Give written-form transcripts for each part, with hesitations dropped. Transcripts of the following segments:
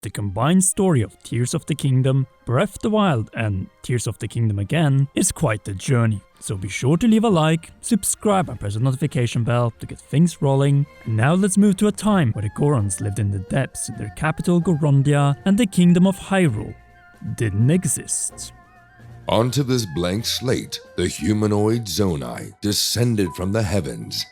The combined story of Tears of the Kingdom, Breath of the Wild and Tears of the Kingdom again is quite the journey, so be sure to leave a like, subscribe and press the notification bell to get things rolling. And now let's move to a time where the Gorons lived in the depths in their capital Gorondia and the Kingdom of Hyrule didn't exist. Onto this blank slate, the humanoid Zonai descended from the heavens.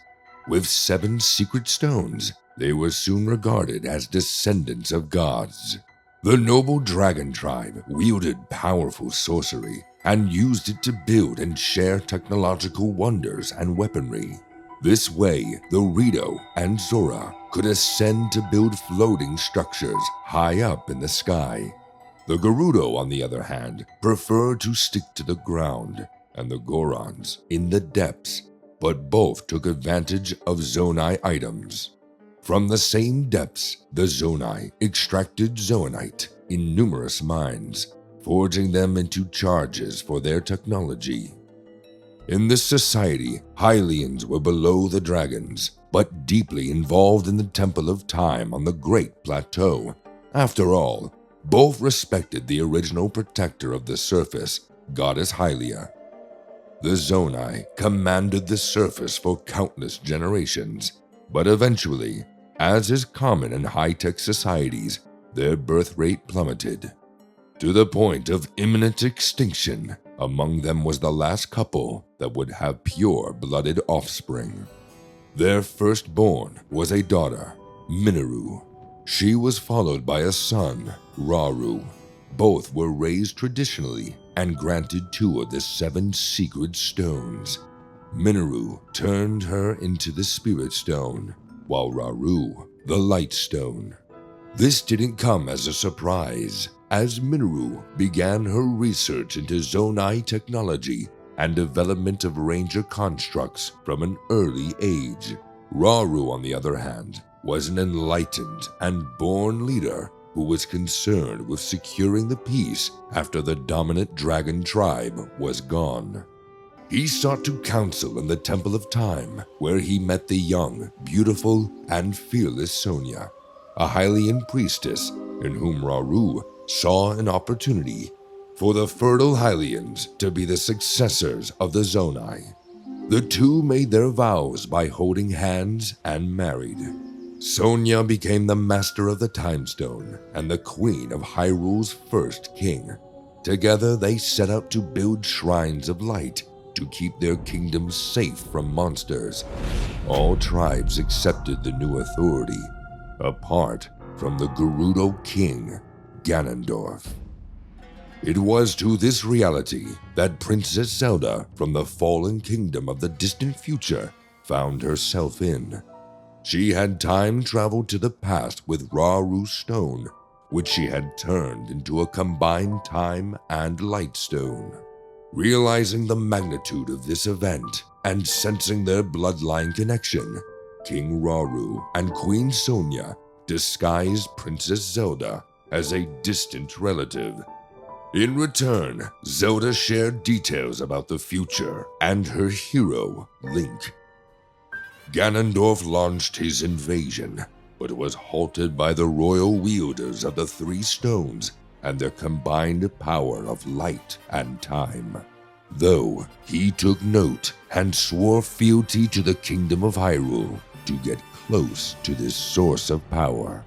With 7 secret stones, they were soon regarded as descendants of gods. The noble dragon tribe wielded powerful sorcery and used it to build and share technological wonders and weaponry. This way, the Rito and Zora could ascend to build floating structures high up in the sky. The Gerudo, on the other hand, preferred to stick to the ground, and the Gorons in the depths, but both took advantage of Zonai items. From the same depths, the Zonai extracted zoanite in numerous mines, forging them into charges for their technology. In this society, Hylians were below the dragons, but deeply involved in the Temple of Time on the Great Plateau. After all, both respected the original protector of the surface, Goddess Hylia. The Zonai commanded the surface for countless generations, but eventually, as is common in high-tech societies, their birth rate plummeted to the point of imminent extinction. Among them was the last couple that would have pure-blooded offspring. Their firstborn was a daughter, Minoru. She was followed by a son, Rauru. Both were raised traditionally and granted 2 of the 7 secret stones. Minoru turned her into the Spirit Stone, while Rauru, the Light Stone. This didn't come as a surprise, as Minoru began her research into Zonai technology and development of ranger constructs from an early age. Rauru, on the other hand, was an enlightened and born leader who was concerned with securing the peace after the dominant dragon tribe was gone. He sought to counsel in the Temple of Time, where he met the young, beautiful, and fearless Sonia, a Hylian priestess in whom Rauru saw an opportunity for the fertile Hylians to be the successors of the Zonai. The two made their vows by holding hands and married. Sonia became the master of the Time Stone and the queen of Hyrule's first king. Together they set out to build shrines of light to keep their kingdom safe from monsters. All tribes accepted the new authority, apart from the Gerudo king, Ganondorf. It was to this reality that Princess Zelda from the fallen kingdom of the distant future found herself in. She had time traveled to the past with Rauru's stone, which she had turned into a combined time and light stone. Realizing the magnitude of this event and sensing their bloodline connection, King Rauru and Queen Sonia disguised Princess Zelda as a distant relative. In return, Zelda shared details about the future and her hero, Link. Ganondorf launched his invasion, but was halted by the royal wielders of the 3 stones and their combined power of light and time. Though he took note and swore fealty to the Kingdom of Hyrule to get close to this source of power.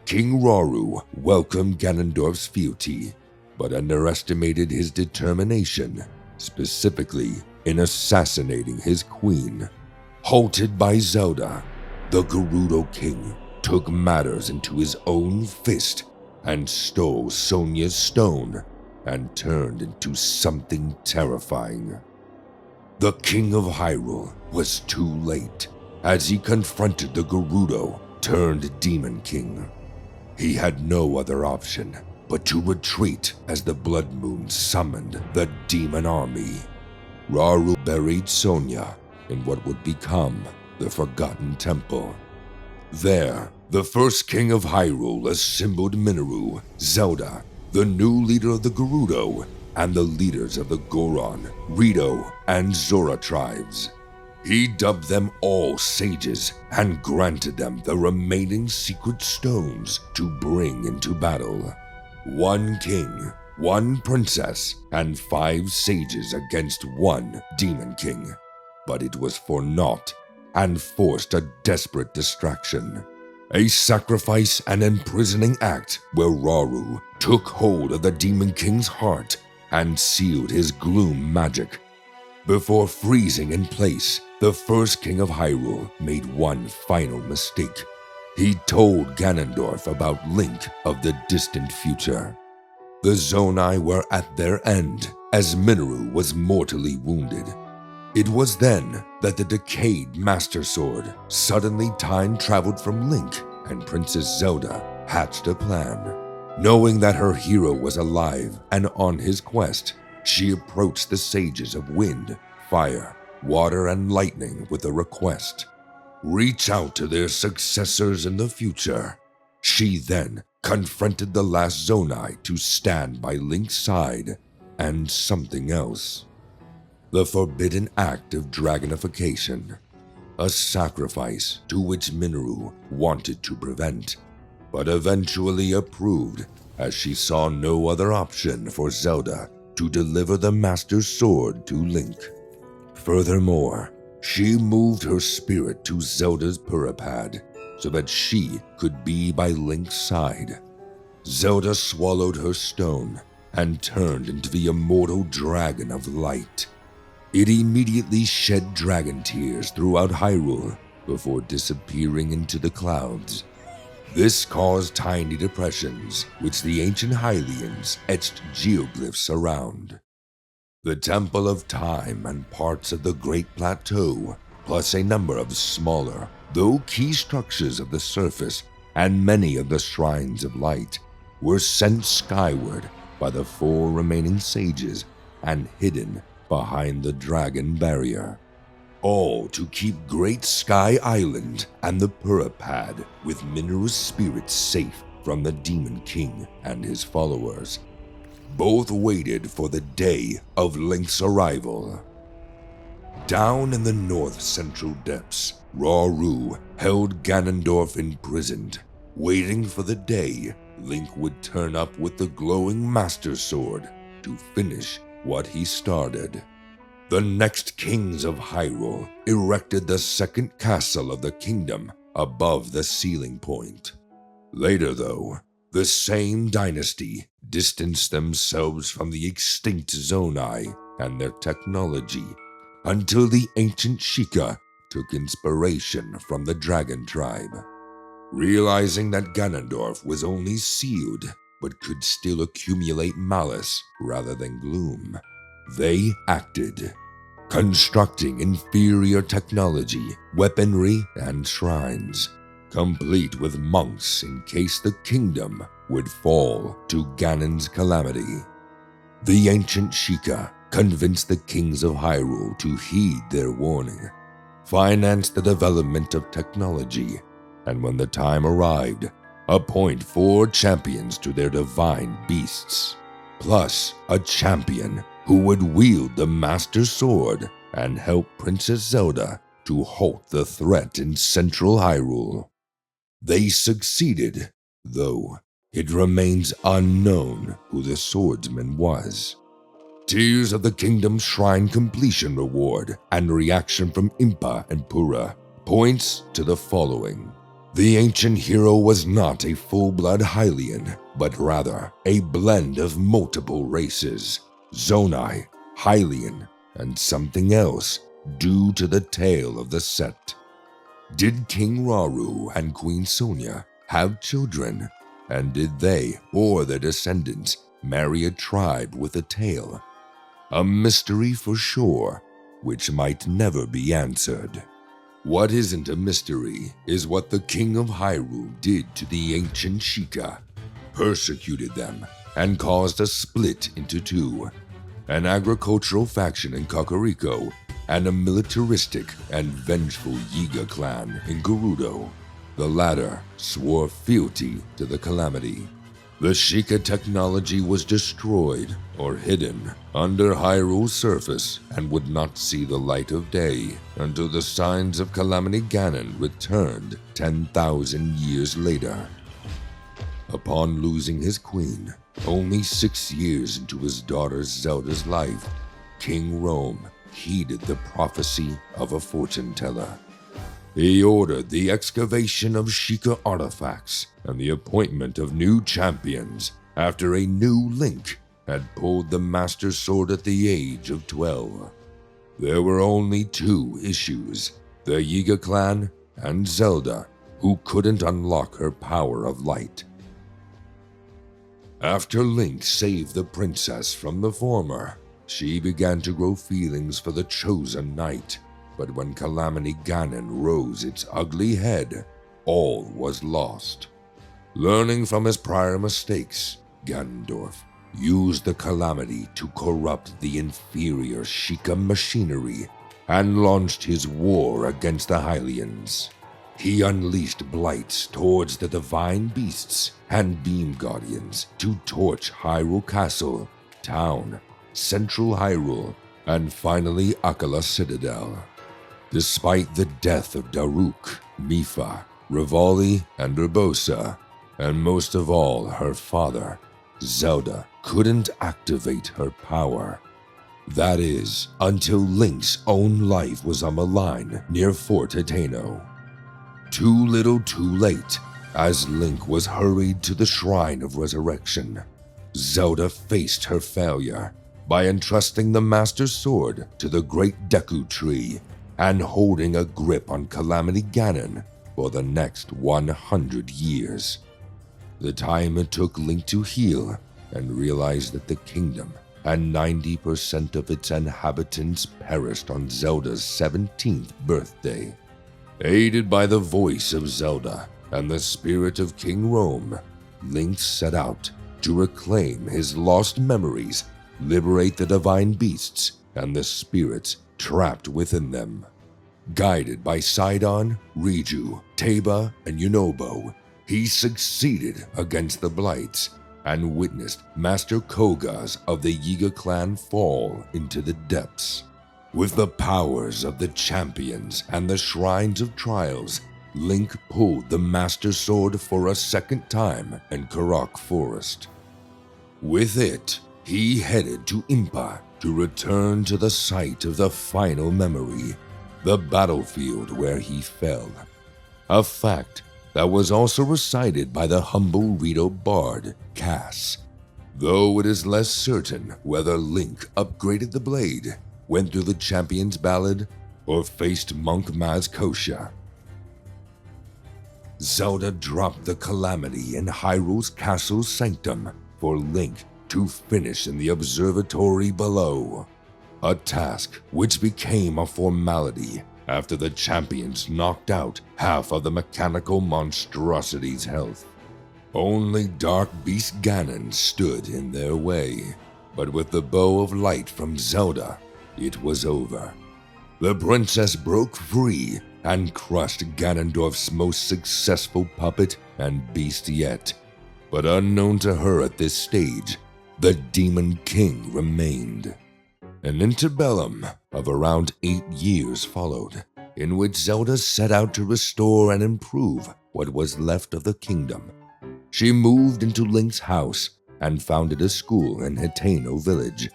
King Rauru welcomed Ganondorf's fealty, but underestimated his determination, specifically in assassinating his queen. Halted by Zelda, the Gerudo king took matters into his own fist and stole Sonia's stone and turned into something terrifying. The King of Hyrule was too late as he confronted the Gerudo turned Demon King. He had no other option but to retreat as the Blood Moon summoned the demon army. Rauru buried Sonia in what would become the Forgotten Temple. There, the first king of Hyrule assembled Minoru, Zelda, the new leader of the Gerudo, and the leaders of the Goron, Rito, and Zora tribes. He dubbed them all sages and granted them the remaining secret stones to bring into battle. 1 king, 1 princess, and 5 sages against 1 demon king. But it was for naught and forced a desperate distraction. A sacrifice and imprisoning act where Rauru took hold of the demon king's heart and sealed his gloom magic. Before freezing in place, the first king of Hyrule made one final mistake. He told Ganondorf about Link of the distant future. The Zonai were at their end, as Minoru was mortally wounded. It was then that the decayed Master Sword suddenly time-traveled from Link, and Princess Zelda hatched a plan. Knowing that her hero was alive and on his quest, she approached the sages of wind, fire, water, and lightning with a request. Reach out to their successors in the future. She then confronted the last Zonai to stand by Link's side, and something else. The forbidden act of dragonification, a sacrifice to which Minoru wanted to prevent, but eventually approved as she saw no other option for Zelda to deliver the Master Sword to Link. Furthermore, she moved her spirit to Zelda's Purapad so that she could be by Link's side. Zelda swallowed her stone and turned into the immortal Dragon of Light. It immediately shed dragon tears throughout Hyrule before disappearing into the clouds. This caused tiny depressions, which the ancient Hylians etched geoglyphs around. The Temple of Time and parts of the Great Plateau, plus a number of smaller, though key structures of the surface and many of the Shrines of Light, were sent skyward by the 4 remaining sages and hidden behind the dragon barrier. All to keep Great Sky Island and the Purapad with Minoru's spirit safe from the Demon King and his followers. Both waited for the day of Link's arrival. Down in the north-central depths, Rauru held Ganondorf imprisoned, waiting for the day Link would turn up with the glowing Master Sword to finish what he started. The next kings of Hyrule erected the second castle of the kingdom above the ceiling point. Later, though, the same dynasty distanced themselves from the extinct Zonai and their technology until the ancient Sheikah took inspiration from the Dragon Tribe. Realizing that Ganondorf was only sealed but could still accumulate malice rather than gloom, they acted, constructing inferior technology, weaponry, and shrines, complete with monks in case the kingdom would fall to Ganon's Calamity. The ancient Sheikah convinced the kings of Hyrule to heed their warning, financed the development of technology, and when the time arrived, appoint 4 champions to their divine beasts, plus a champion who would wield the Master Sword and help Princess Zelda to halt the threat in central Hyrule. They succeeded, though it remains unknown who the swordsman was. Tears of the Kingdom Shrine completion reward and reaction from Impa and Pura points to the following. The ancient hero was not a full-blood Hylian, but rather a blend of multiple races, Zonai, Hylian, and something else due to the tale of the set. Did King Rauru and Queen Sonia have children? And did they, or their descendants, marry a tribe with a tail? A mystery for sure, which might never be answered. What isn't a mystery is what the King of Hyrule did to the ancient Sheikah, persecuted them, and caused a split into 2, an agricultural faction in Kakariko and a militaristic and vengeful Yiga clan in Gerudo. The latter swore fealty to the Calamity. The Sheikah technology was destroyed or hidden under Hyrule's surface and would not see the light of day until the signs of Calamity Ganon returned 10,000 years later. Upon losing his queen, only 6 years into his daughter Zelda's life, King Rome heeded the prophecy of a fortune teller. He ordered the excavation of Sheikah artifacts and the appointment of new champions after a new Link had pulled the Master Sword at the age of 12. There were only 2 issues, the Yiga clan and Zelda, who couldn't unlock her power of light. After Link saved the princess from the former, she began to grow feelings for the chosen knight. But when Calamity Ganon rose its ugly head, all was lost. Learning from his prior mistakes, Ganondorf used the Calamity to corrupt the inferior Sheikah machinery and launched his war against the Hylians. He unleashed blights towards the divine beasts and beam guardians to torch Hyrule Castle, Town, Central Hyrule, and finally Akkala Citadel. Despite the death of Durupt, Mipha, Rivali, and Urbosa, and most of all her father, Zelda couldn't activate her power. That is, until Link's own life was on the line near Fort Hateno. Too little too late, as Link was hurried to the Shrine of Ressurection. Zelda faced her failure by entrusting the Master Sword to the Great Deku Tree and holding a grip on Calamity Ganon for the next 100 years. The time it took Link to heal and realize that the kingdom and 90% of its inhabitants perished on Zelda's 17th birthday. Aided by the voice of Zelda and the spirit of King Rome, Link set out to reclaim his lost memories, liberate the divine beasts and the spirits trapped within them. Guided by Sidon, Riju, Teba, and Yunobo, he succeeded against the Blights and witnessed Master Kogas of the Yiga clan fall into the depths. With the powers of the champions and the shrines of trials, Link pulled the Master Sword for a second time in Karak Forest. With it, he headed to Impa to return to the site of the final memory, the battlefield where he fell. A fact that was also recited by the humble Rito bard, Cass, though it is less certain whether Link upgraded the blade, went through the Champion's Ballad, or faced Monk Maz Koshia. Zelda dropped the Calamity in Hyrule's castle's sanctum for Link to finish in the observatory below, a task which became a formality after the champions knocked out half of the mechanical monstrosity's health. Only Dark Beast Ganon stood in their way, but with the bow of light from Zelda, it was over. The princess broke free and crushed Ganondorf's most successful puppet and beast yet. But unknown to her at this stage, the Demon King remained. An interbellum of around 8 years followed, in which Zelda set out to restore and improve what was left of the kingdom. She moved into Link's house and founded a school in Hateno village.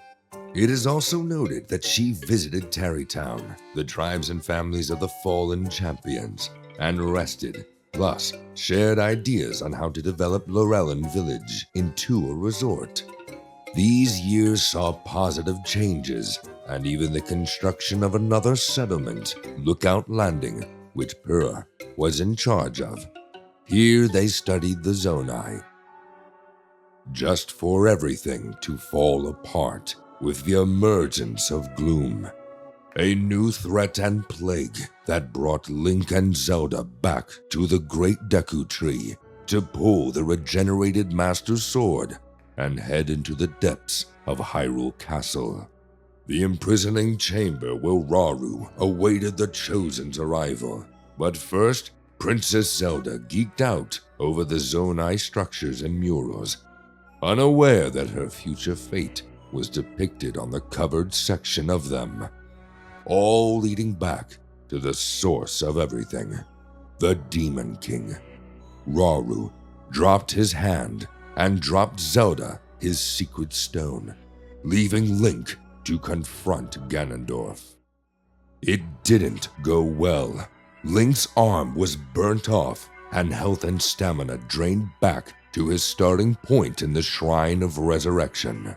It is also noted that she visited Tarrytown, the tribes and families of the fallen champions, and rested, plus shared ideas on how to develop Lorellan village into a resort. These years saw positive changes, and even the construction of another settlement, Lookout Landing, which Purah was in charge of. Here they studied the Zonai. Just for everything to fall apart with the emergence of gloom. A new threat and plague that brought Link and Zelda back to the Great Deku Tree to pull the regenerated Master Sword and head into the depths of Hyrule Castle. The imprisoning chamber where Rauru awaited the Chosen's arrival. But first, Princess Zelda geeked out over the Zonai structures and murals unaware that her future fate was depicted on the covered section of them, all leading back to the source of everything, the Demon King. Rauru dropped his hand and dropped Zelda his secret stone, leaving Link to confront Ganondorf. It didn't go well. Link's arm was burnt off and health and stamina drained back to his starting point in the Shrine of Ressurection.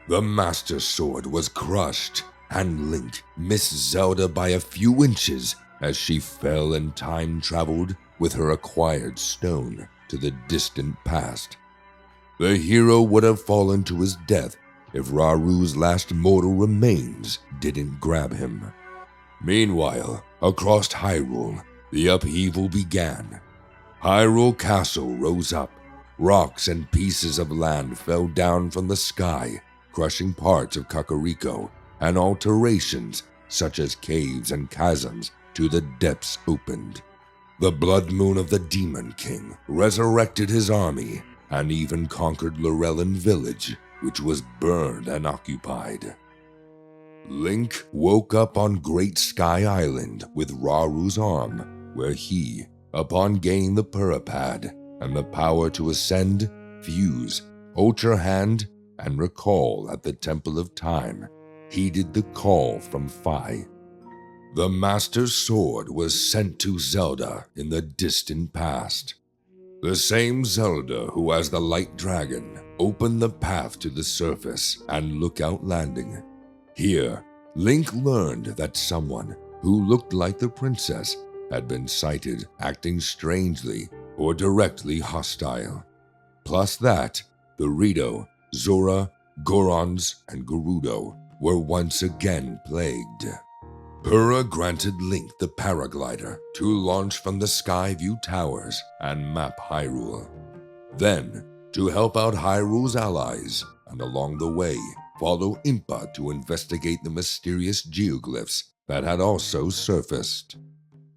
The Master Sword was crushed, and Link missed Zelda by a few inches as she fell and time-traveled with her acquired stone to the distant past. The hero would have fallen to his death if Rauru's last mortal remains didn't grab him. Meanwhile, across Hyrule, the upheaval began. Hyrule Castle rose up. Rocks and pieces of land fell down from the sky, crushing parts of Kakariko, and alterations such as caves and chasms to the depths opened. The Blood Moon of the Demon King resurrected his army and even conquered Lorellan Village, which was burned and occupied. Link woke up on Great Sky Island with Rauru's arm, where he, upon gaining the Purapad and the power to ascend, fuse, Ultra Hand, and recall at the Temple of Time, heeded the call from Phi. The Master Sword was sent to Zelda in the distant past. The same Zelda who, as the Light Dragon, opened the path to the surface and Lookout Landing. Here, Link learned that someone who looked like the princess had been sighted acting strangely or directly hostile. Plus that, the Rito, Zora, Gorons, and Gerudo were once again plagued. Purah granted Link the paraglider to launch from the Skyview Towers and map Hyrule. Then, to help out Hyrule's allies, and along the way, follow Impa to investigate the mysterious geoglyphs that had also surfaced.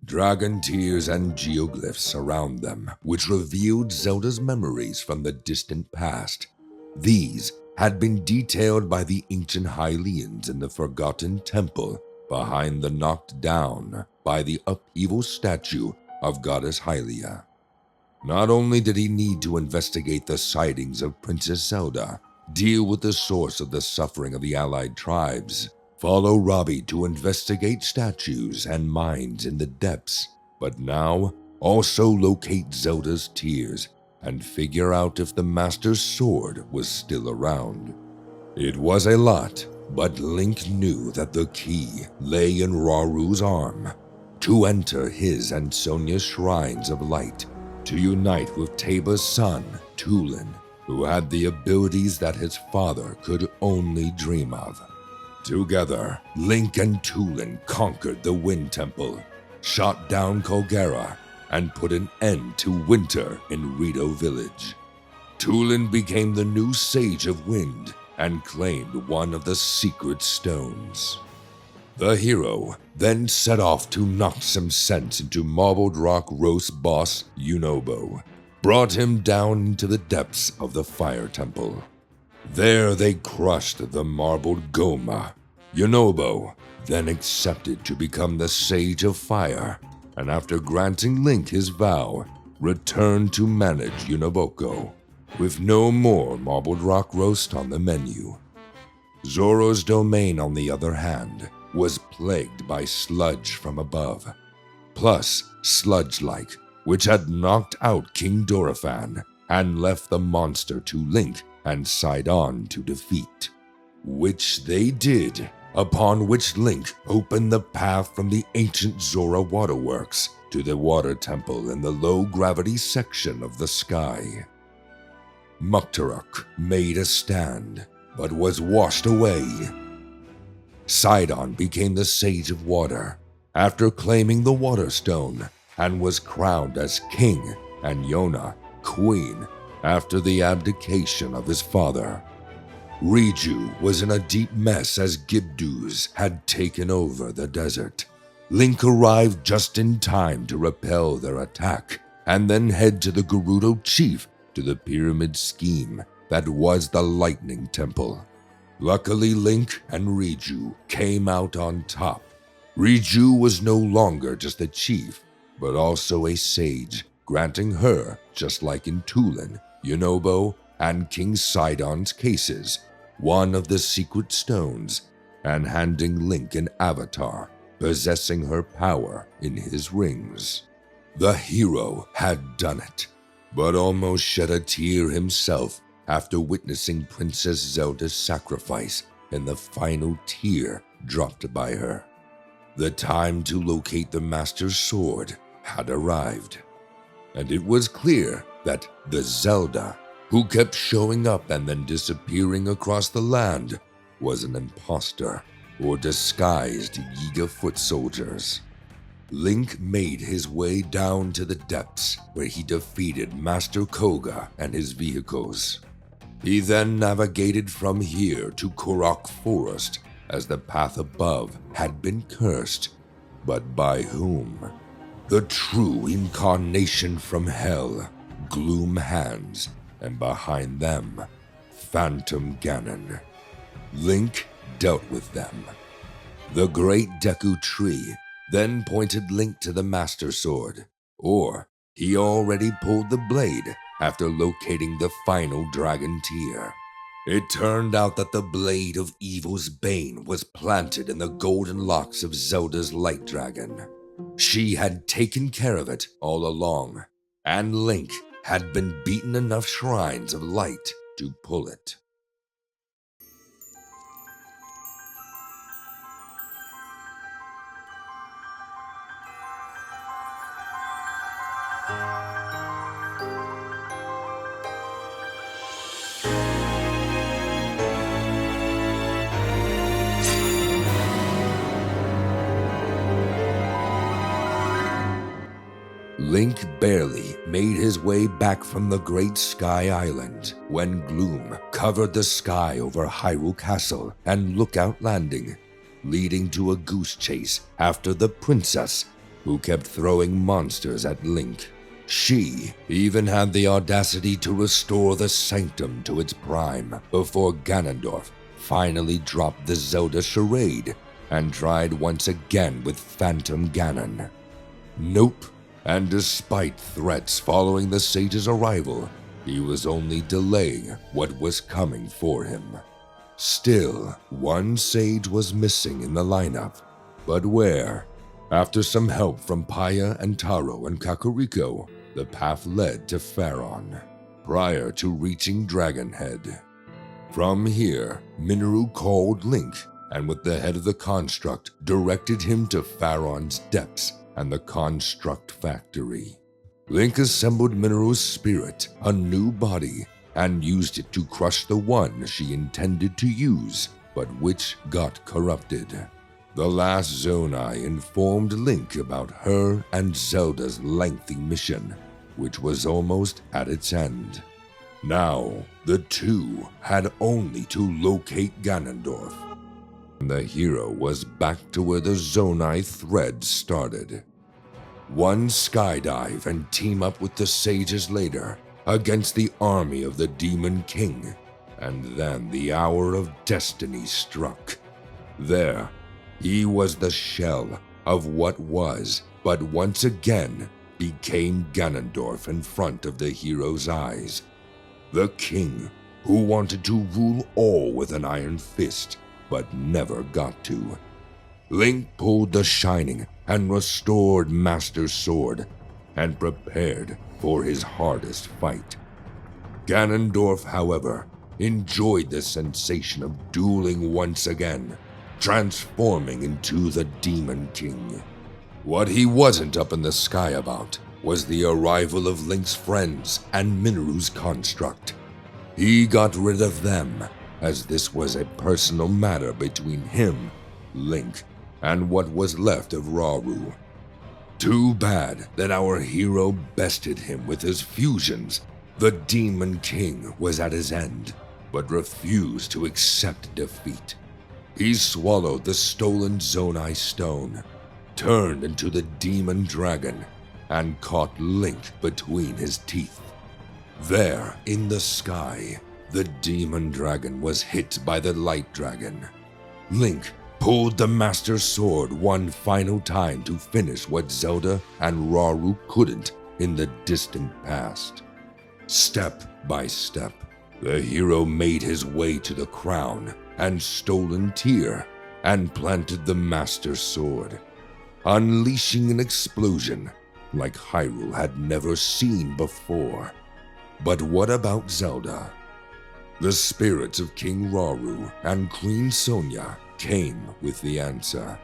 Dragon tears and geoglyphs around them, which revealed Zelda's memories from the distant past. These had been detailed by the ancient Hylians in the Forgotten Temple behind the knocked down by the Upheaval statue of Goddess Hylia. Not only did he need to investigate the sightings of Princess Zelda, deal with the source of the suffering of the allied tribes, follow Robbie to investigate statues and mines in the depths, but now also locate Zelda's tears and figure out if the Master's Sword was still around. It was a lot, but Link knew that the key lay in Rauru's arm, to enter his and Sonia's shrines of light, to unite with Taba's son, Tulin, who had the abilities that his father could only dream of. Together, Link and Tulin conquered the Wind Temple, shot down Colgera, and put an end to winter in Rito Village. Tulin became the new Sage of Wind and claimed one of the secret stones. The hero then set off to knock some sense into Marbled Rock roast boss Yunobo, brought him down into the depths of the Fire Temple. There they crushed the marbled Goma. Yunobo then accepted to become the Sage of Fire, and after granting Link his vow, returned to manage Unoboko, with no more Marbled Rock roast on the menu. Zoro's domain, on the other hand, was plagued by sludge from above, plus sludge-like, which had knocked out King Dorephan and left the monster to Link and Sidon to defeat, which they did, upon which Link opened the path from the ancient Zora waterworks to the water temple in the low-gravity section of the sky. Muktaruk made a stand, but was washed away. Sidon became the Sage of Water after claiming the Water Stone and was crowned as king, and Yona queen after the abdication of his father. Riju was in a deep mess as Gibdus had taken over the desert. Link arrived just in time to repel their attack and then head to the Gerudo chief to the pyramid scheme that was the Lightning Temple. Luckily, Link and Riju came out on top. Riju was no longer just a chief, but also a sage, granting her, just like in Tulin, Yunobo, and King Sidon's cases, one of the secret stones, and handing Link an avatar, possessing her power in his rings. The hero had done it, but almost shed a tear himself after witnessing Princess Zelda's sacrifice in the final tear dropped by her. The time to locate the Master's sword had arrived, and it was clear that the Zelda, who kept showing up and then disappearing across the land, was an imposter or disguised Yiga foot soldiers. Link made his way down to the depths where he defeated Master Koga and his vehicles. He then navigated from here to Korok Forest, as the path above had been cursed. But by whom? The true incarnation from hell, Gloom Hands, and behind them, Phantom Ganon. Link dealt with them. The great Deku Tree then pointed Link to the Master Sword, or he already pulled the blade after locating the final dragon tear. It turned out that the blade of evil's bane was planted in the golden locks of Zelda's light dragon. She had taken care of it all along, and Link had been beaten enough shrines of light to pull it. Link barely made his way back from the Great Sky Island when gloom covered the sky over Hyrule Castle and Lookout Landing, leading to a goose chase after the princess, who kept throwing monsters at Link. She even had the audacity to restore the Sanctum to its prime before Ganondorf finally dropped the Zelda charade and tried once again with Phantom Ganon. Nope. And despite threats following the sage's arrival, he was only delaying what was coming for him. Still, one sage was missing in the lineup, but where? After some help from Paya and Taro and Kakariko, the path led to Faron, prior to reaching Dragonhead. From here, Minoru called Link, and with the head of the construct, directed him to Faron's depths and the construct factory. Link assembled Minoru's spirit, a new body, and used it to crush the one she intended to use, but which got corrupted. The last Zonai informed Link about her and Zelda's lengthy mission, which was almost at its end. Now, the two had only to locate Ganondorf. The hero was back to where the Zonai thread started. One skydive and team up with the sages later against the army of the Demon King, and then the hour of destiny struck. There, he was the shell of what was, but once again became Ganondorf in front of the hero's eyes. The king who wanted to rule all with an iron fist, but never got to. Link pulled the shining and restored Master's sword and prepared for his hardest fight. Ganondorf, however, enjoyed the sensation of dueling once again, transforming into the Demon King. What he wasn't up in the sky about was the arrival of Link's friends and Minoru's construct. He got rid of them, as this was a personal matter between him, Link, and what was left of Rauru. Too bad that our hero bested him with his fusions. The Demon King was at his end, but refused to accept defeat. He swallowed the stolen Zonai stone, turned into the Demon Dragon, and caught Link between his teeth. There, in the sky, the demon dragon was hit by the light dragon. Link pulled the Master Sword one final time to finish what Zelda and Rauru couldn't in the distant past. Step by step, the hero made his way to the crown and stolen tear and planted the Master Sword, unleashing an explosion like Hyrule had never seen before. But what about Zelda? The spirits of King Rauru and Queen Sonia came with the answer.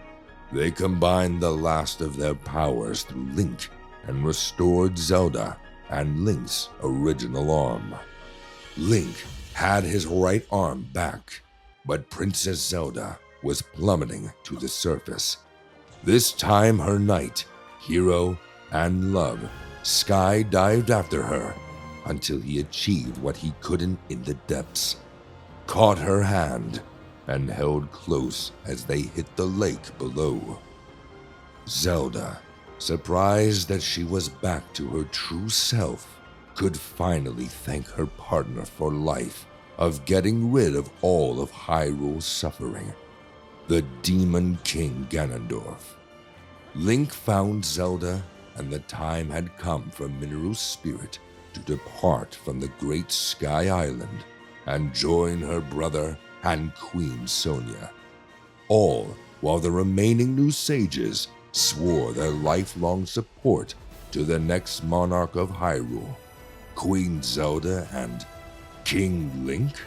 They combined the last of their powers through Link and restored Zelda and Link's original arm. Link had his right arm back, but Princess Zelda was plummeting to the surface. This time her knight, hero, and love skydived after her until he achieved what he couldn't in the depths, caught her hand, and held close as they hit the lake below. Zelda, surprised that she was back to her true self, could finally thank her partner for life of getting rid of all of Hyrule's suffering, the Demon King Ganondorf. Link found Zelda, and the time had come for Mineru's spirit to depart from the Great Sky Island and join her brother and Queen Sonia, all while the remaining new sages swore their lifelong support to the next monarch of Hyrule, Queen Zelda and King Link.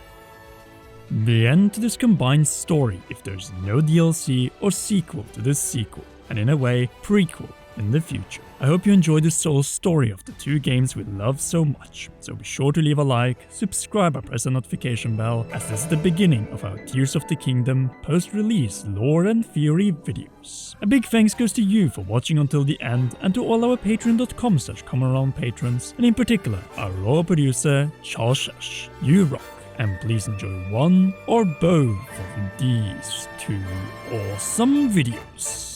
The end to this combined story if there's no DLC or sequel to this sequel, and in a way, prequel in the future. I hope you enjoyed the sole story of the two games we love so much, so be sure to leave a like, subscribe and press the notification bell, as this is the beginning of our Tears of the Kingdom post-release lore and theory videos. A big thanks goes to you for watching until the end, and to all our patreon.com/comearound patrons, and in particular our raw producer Charles. You rock, and please enjoy one or both of these two awesome videos.